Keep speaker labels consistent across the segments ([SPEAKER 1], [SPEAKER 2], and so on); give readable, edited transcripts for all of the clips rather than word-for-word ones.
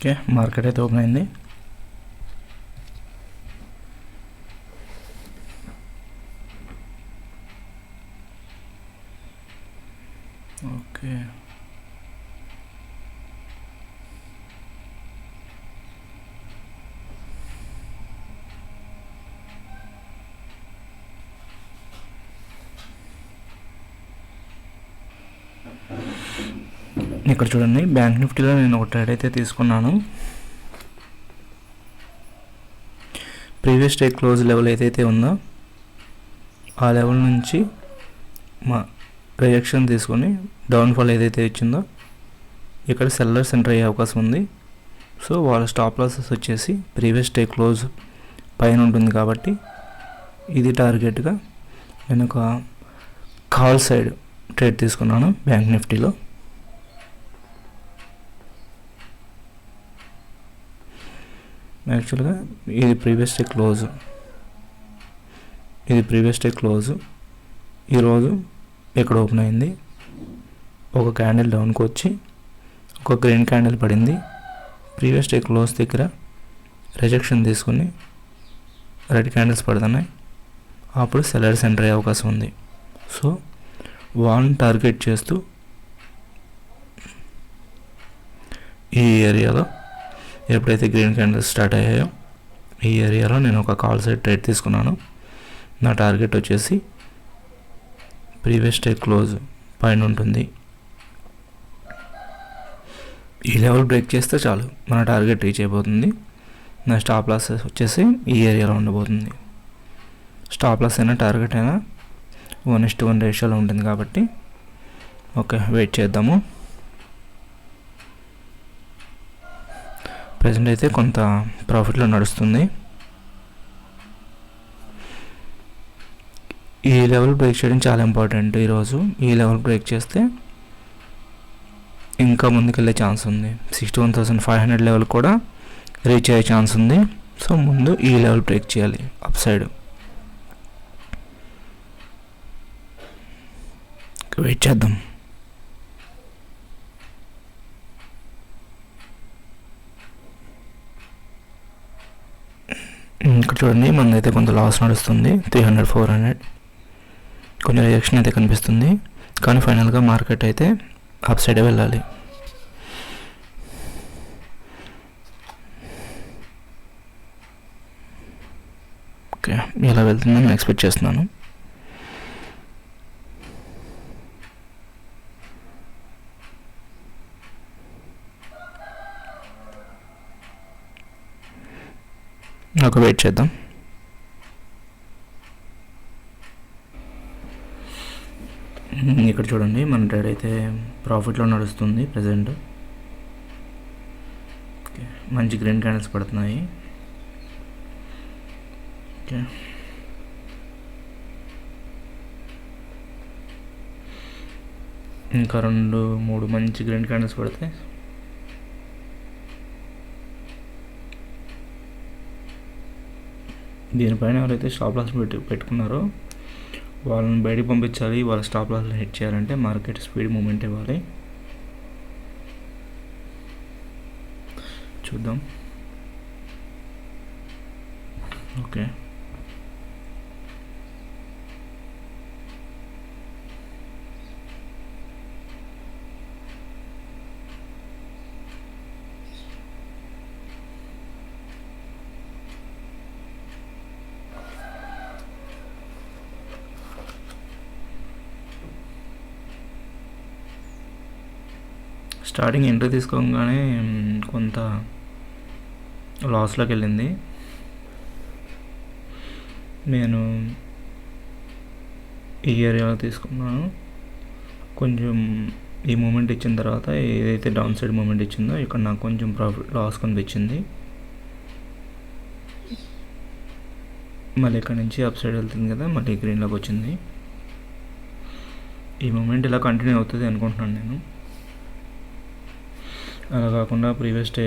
[SPEAKER 1] Okay, market అయితే open అయింది. Okay, ఇక్కడ చూడండి, బ్యాంక్ నిఫ్టీలో నేను ఒక ట్రేడ్ అయితే తీసుకున్నాను. ప్రీవియస్ డే క్లోజ్ లెవెల్ ఏదైతే ఉందో ఆ లెవెల్ నుంచి మా రిజెక్షన్ తీసుకొని డౌన్ఫాల్ ఏదైతే ఇచ్చిందో ఇక్కడ సెల్లర్స్ ఎంటర్ అయ్యే అవకాశం ఉంది. సో వాళ్ళ స్టాప్ లాసెస్ వచ్చేసి ప్రీవియస్ డే క్లోజ్ పైన ఉంటుంది కాబట్టి ఇది టార్గెట్గా నేను ఒక కాల్ సైడ్ ట్రేడ్ తీసుకున్నాను బ్యాంక్ నిఫ్టీలో. యాక్చువల్గా ఇది ప్రీవియస్ డే క్లోజ్ ఈరోజు ఇక్కడ ఓపెన్ అయింది. ఒక క్యాండిల్ డౌన్కి వచ్చి ఒక గ్రీన్ క్యాండిల్ పడింది. ప్రీవియస్ డే క్లోజ్ దగ్గర రిజెక్షన్ తీసుకుని రెడ్ క్యాండిల్స్ పడుతున్నాయి. అప్పుడు సెల్లర్స్ ఎంటర్ అయ్యే అవకాశం ఉంది. సో వాళ్ళని టార్గెట్ చేస్తూ ఈ ఏరియాలో ఎప్పుడైతే గ్రీన్ క్యాండిల్స్ స్టార్ట్ అయ్యాయో ఈ ఏరియాలో నేను ఒక కాల్ సైడ్ ట్రేడ్ తీసుకున్నాను. నా టార్గెట్ వచ్చేసి ప్రీవియస్ డే క్లోజ్ పైన ఉంటుంది. ఈ లెవెల్ బ్రేక్ చేస్తే చాలు మన టార్గెట్ రీచ్ అయిపోతుంది. నా స్టాప్ లాస్ వచ్చేసి ఈ ఏరియాలో ఉండబోతుంది. స్టాప్ లాస్ అయినా టార్గెట్ అయినా 1:1 రేషియోలో ఉంటుంది కాబట్టి ఓకే, వెయిట్ చేద్దాము. ప్రజెంట్ అయితే కొంత ప్రాఫిట్లో నడుస్తుంది. ఈ లెవెల్ బ్రేక్ చేయడం చాలా ఇంపార్టెంట్. ఈరోజు ఈ లెవెల్ బ్రేక్ చేస్తే ఇంకా ముందుకెళ్ళే ఛాన్స్ ఉంది. 61,500 లెవెల్ కూడా రీచ్ అయ్యే ఛాన్స్ ఉంది. సో ముందు ఈ లెవెల్ బ్రేక్ చేయాలి అప్ సైడ్. వెయిట్ చేద్దాం. ఇక్కడ చూడండి, మనదైతే కొంత లాస్ నడుస్తుంది. 300, 400 కొంచెం రియాక్షన్ అయితే కనిపిస్తుంది. కానీ ఫైనల్గా మార్కెట్ అయితే అప్ సైడ్ వెళ్ళాలి. ఓకే, ఎలా వెళ్తుందని నేను ఎక్స్పెక్ట్ చేస్తున్నాను. ఒక వెయిట్ చేద్దాం. ఇక్కడ చూడండి, మన ట్రేడ్ అయితే ప్రాఫిట్లో నడుస్తుంది ప్రజెంట్. ఓకే, మంచి గ్రీన్ క్యాండిల్స్ పడుతున్నాయి. ఓకే, ఇంకా 2-3 మంచి గ్రీన్ క్యాండిల్స్ పడితే దీనిపైన ఎవరైతే స్టాప్ లాస్ పెట్టుకున్నారో వాళ్ళని బయటికి పంపించాలి. వాళ్ళ స్టాప్ లాస్ని హిట్ చేయాలంటే మార్కెట్ స్పీడ్ మూమెంట్ ఇవ్వాలి. చూద్దాం. ఓకే, స్టార్టింగ్ ఎంట్రీ తీసుకోగానే కొంత లాస్లోకి వెళ్ళింది. నేను ఈ ఏరియాలో తీసుకున్నాను. కొంచెం ఈ మూమెంట్ ఇచ్చిన తర్వాత ఏదైతే డౌన్ సైడ్ మూమెంట్ ఇచ్చిందో ఇక్కడ నాకు కొంచెం లాస్ కనిపించింది. మళ్ళీ ఇక్కడ నుంచి అప్ సైడ్ వెళ్తుంది కదా, మళ్ళీ గ్రీన్లోకి వచ్చింది. ఈ మూమెంట్ ఇలా కంటిన్యూ అవుతుంది అనుకుంటున్నాను నేను. అలా కాకుండా ప్రీవియస్ డే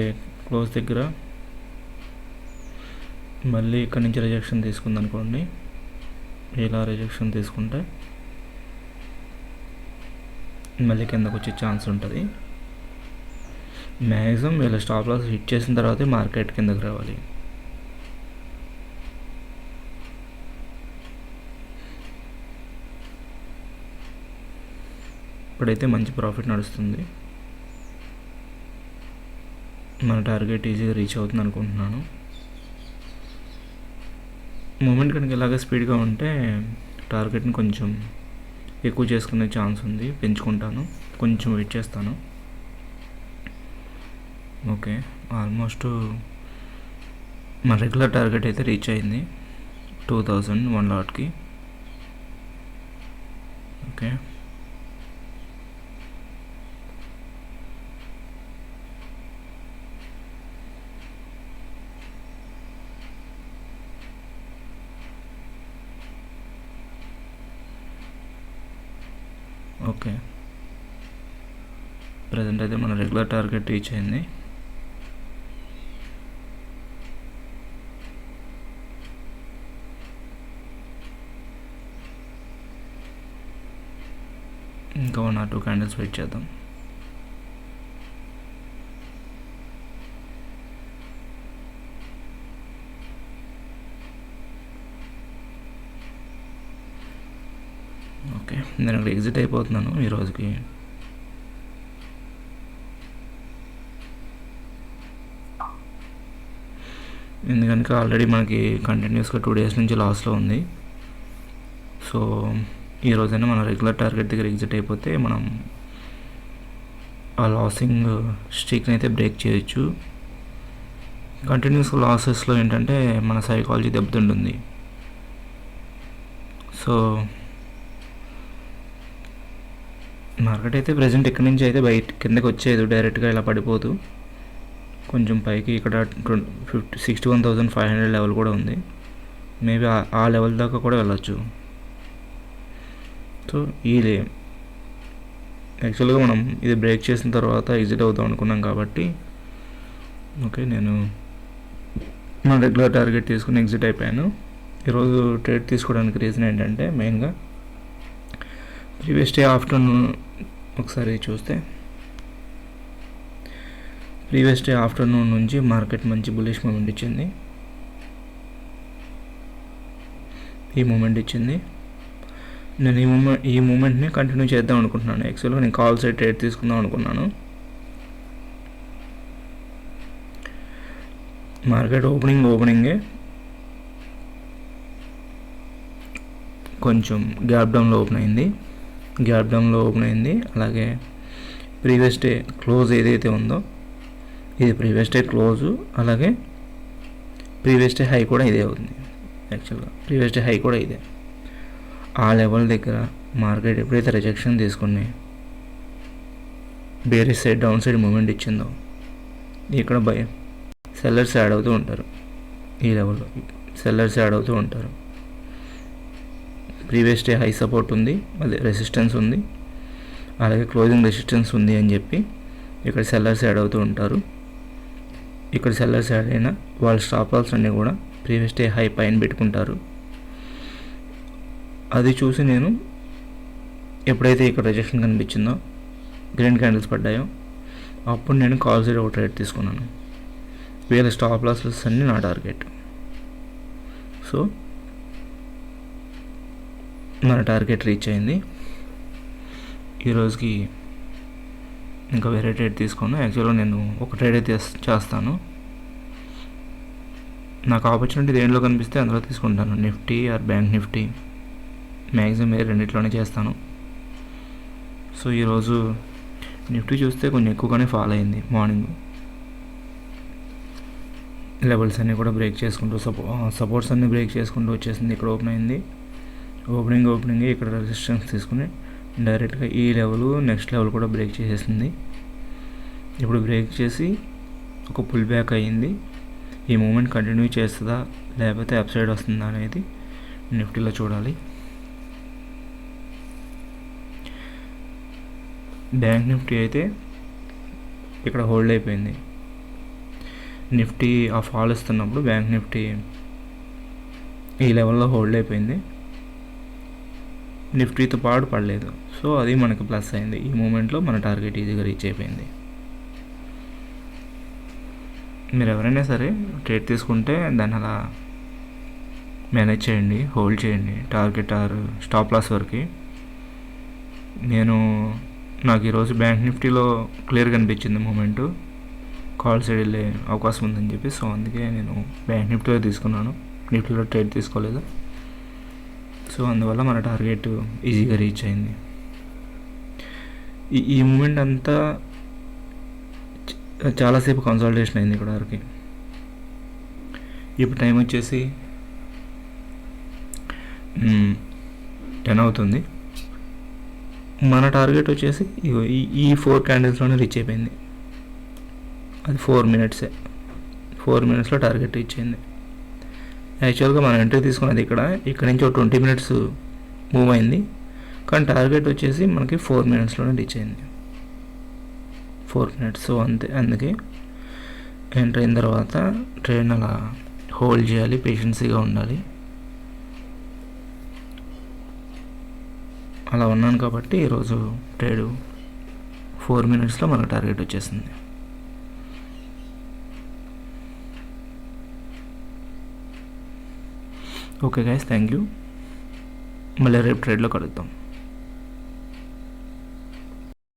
[SPEAKER 1] క్లోజ్ దగ్గర మళ్ళీ ఇక్కడ నుంచి రిజెక్షన్ తీసుకుంది అనుకోండి. ఇలా రిజెక్షన్ తీసుకుంటే మళ్ళీ కిందకు వచ్చే ఛాన్స్ ఉంటుంది. మ్యాక్సిమం వీళ్ళ స్టాప్ లాస్ హిట్ చేసిన తర్వాతే మార్కెట్ కిందకి రావాలి. ఇప్పుడైతే మంచి ప్రాఫిట్ నడుస్తుంది. మన టార్గెట్ ఈజీగా రీచ్ అవుతుంది అనుకుంటున్నాను. మూమెంట్ కనుక ఇలాగే స్పీడ్గా ఉంటే టార్గెట్ని కొంచెం ఎక్కువ చేసుకునే ఛాన్స్ ఉంది, పెంచుకుంటాను. కొంచెం వెయిట్ చేస్తాను. ఓకే, ఆల్మోస్ట్ మన రెగ్యులర్ టార్గెట్ అయితే రీచ్ అయింది 2001 లాట్కి. ఓకే, ఓకే, ప్రజెంట్ అయితే మన రెగ్యులర్ టార్గెట్ రీచ్ అయింది. ఇంకా 1 or 2 క్యాండిల్స్ వెయిట్ చేద్దాం. ఓకే, నేను అక్కడ ఎగ్జిట్ అయిపోతున్నాను ఈరోజుకి. ఎందుకంటే ఆల్రెడీ మనకి కంటిన్యూస్గా 2 days నుంచి లాస్లో ఉంది. సో ఈరోజైనా మన రెగ్యులర్ టార్గెట్ దగ్గర ఎగ్జిట్ అయిపోతే మనం ఆ లాసింగ్ స్ట్రీక్ని అయితే బ్రేక్ చేయొచ్చు. కంటిన్యూస్ లాసెస్లో ఏంటంటే మన సైకాలజీ దెబ్బతింటుంది. సో మార్కెట్ అయితే ప్రజెంట్ ఇక్కడి నుంచి అయితే బయట కిందకి వచ్చేది, డైరెక్ట్గా ఇలా పడిపోదు. కొంచెం పైకి ఇక్కడ 61,500 లెవెల్ కూడా ఉంది. మేబీ ఆ లెవెల్ దాకా కూడా వెళ్ళచ్చు. సో యాక్చువల్గా మనం ఇది బ్రేక్ చేసిన తర్వాత ఎగ్జిట్ అవుదాం అనుకున్నాం కాబట్టి ఓకే, నేను నా రెగ్యులర్ టార్గెట్ తీసుకుని ఎగ్జిట్ అయిపోయాను. ఈరోజు ట్రేడ్ తీసుకోవడానికి రీజన్ ఏంటంటే మెయిన్గా ప్రీవియస్ డే ఆఫ్టర్నూన్ ఒకసారి చూస్తే ప్రీవియస్ డే ఆఫ్టర్నూన్ నుంచి మార్కెట్ మంచి బుల్లిష్ మూమెంట్ ఇచ్చింది. ఈ మూమెంట్ ఇచ్చింది. నేను ఈ మూమెంట్ని కంటిన్యూ చేద్దాం అనుకుంటున్నాను. యాక్చువల్గా నేను కాల్ సైడ్ ట్రేడ్ తీసుకుందాం అనుకున్నాను. మార్కెట్ ఓపెనింగే కొంచెం గ్యాప్ డౌన్లో ఓపెన్ అయింది. అలాగే ప్రీవియస్ డే క్లోజ్ ఏదైతే ఉందో ఇది ప్రీవియస్ డే క్లోజు, అలాగే ప్రీవియస్ డే హై కూడా ఇదే ఉంది. యాక్చువల్గా ప్రీవియస్ డే హై కూడా ఇదే. ఆ లెవెల్ దగ్గర మార్కెట్ ఎప్పుడైతే రిజెక్షన్ తీసుకుని bearish side down side movement ఇచ్చిందో ఇక్కడ సెల్లర్స్ యాడ్ అవుతూ ఉంటారు. ఈ లెవెల్లో సెల్లర్స్ యాడ్ అవుతూ ఉంటారు. ప్రీవియస్ డే హై సపోర్ట్ ఉంది, అదే రెసిస్టెన్స్ ఉంది, అలాగే క్లోజింగ్ రెసిస్టెన్స్ ఉంది అని చెప్పి ఇక్కడ సెల్లర్స్ యాడ్ అవుతూ ఉంటారు. ఇక్కడ సెల్లర్స్ యాడ్ అయినా వాళ్ళ స్టాప్ లాస్ అన్నీ కూడా ప్రీవియస్ డే హై పైన పెట్టుకుంటారు. అది చూసి నేను ఎప్పుడైతే ఇక్కడ రిజెక్షన్ కనిపించిందో, గ్రీన్ క్యాండిల్స్ పడ్డాయో, అప్పుడు నేను కాల్ సైడ్ ఒక ట్రేడ్ తీసుకున్నాను. వీళ్ళ స్టాప్ లాసెస్ అన్నీ నా టార్గెట్. సో మన టార్గెట్ రీచ్ అయింది. ఈరోజుకి ఇంకా వేరే ట్రేడ్ తీసుకోను. యాక్చువల్గా నేను ఒక ట్రేడ్ అయితే చేస్తాను. నాకు ఆపర్చునిటీ దేంట్లో కనిపిస్తే అందులో తీసుకుంటాను. Nifty or bank Nifty, maximum వేరే రెండిట్లోనే చేస్తాను. సో ఈరోజు నిఫ్టీ చూస్తే కొంచెం ఎక్కువగానే ఫాల్ అయింది. మార్నింగ్ లెవెల్స్ అన్నీ కూడా బ్రేక్ చేసుకుంటూ సపోర్ట్స్ అన్నీ బ్రేక్ చేసుకుంటూ వచ్చేసింది. ఇక్కడ ఓపెన్ అయింది. ఓపెనింగ్ ఇక్కడ రెసిస్టెన్స్ తీసుకుని డైరెక్ట్గా ఈ లెవెల్ నెక్స్ట్ లెవెల్ కూడా బ్రేక్ చేసేసింది. ఇప్పుడు బ్రేక్ చేసి ఒక పుల్ బ్యాక్ అయ్యింది. ఈ మూమెంట్ కంటిన్యూ చేస్తుందా లేకపోతే అప్ సైడ్ వస్తుందా అనేది నిఫ్టీలో చూడాలి. బ్యాంక్ నిఫ్టీ అయితే ఇక్కడ హోల్డ్ అయిపోయింది. నిఫ్టీ ఆ ఫాల్ ఇస్తున్నప్పుడు బ్యాంక్ నిఫ్టీ ఈ లెవెల్లో హోల్డ్ అయిపోయింది. నిఫ్టీతో పాటు పడలేదు. సో అది మనకు ప్లస్ అయింది. ఈ మూమెంట్లో మన టార్గెట్ ఈజీగా రీచ్ అయిపోయింది. మీరు ఎవరైనా సరే ట్రేడ్ తీసుకుంటే దాన్ని అలా మేనేజ్ చేయండి, హోల్డ్ చేయండి టార్గెట్ ఆర్ స్టాప్ లాస్ వరకు. నాకు ఈరోజు బ్యాంక్ నిఫ్టీలో క్లియర్గా అనిపించింది మూమెంటు, కాల్ సైడ్ వెళ్ళే అవకాశం ఉందని చెప్పి. సో అందుకే నేను బ్యాంక్ నిఫ్టీలో తీసుకున్నాను, నిఫ్టీలో ట్రేడ్ తీసుకోలేదు. సో అందువల్ల మన టార్గెట్ ఈజీగా రీచ్ అయింది. ఈ మూమెంట్ అంతా చాలాసేపు కన్సల్టేషన్ అయింది ఇక్కడ వరకు. ఇప్పుడు టైం వచ్చేసి 10 అవుతుంది. మన టార్గెట్ వచ్చేసి ఈ 4 క్యాండిల్స్లోనే రీచ్ అయిపోయింది. అది 4 మినిట్సే, 4 మినిట్స్లో టార్గెట్ రీచ్ అయింది. యాక్చువల్గా మనం ఎంట్రీ తీసుకున్నది ఇక్కడ నుంచి ఒక 20 మినిట్స్ మూవ్ అయింది, కానీ టార్గెట్ వచ్చేసి మనకి 4 మినిట్స్లోనే రీచ్ అయింది. 4 మినిట్స్. సో అందుకే ఎంటర్ అయిన తర్వాత ట్రేడ్ అలా హోల్డ్ చేయాలి, పేషెన్సీగా ఉండాలి. అలా ఉన్నాను కాబట్టి ఈరోజు ట్రేడ్ 4 మినిట్స్లో మనకు టార్గెట్ వచ్చేసింది. Okay guys, thank you. మళ్ళీ రేపు ట్రేడ్లో కలుద్దాం.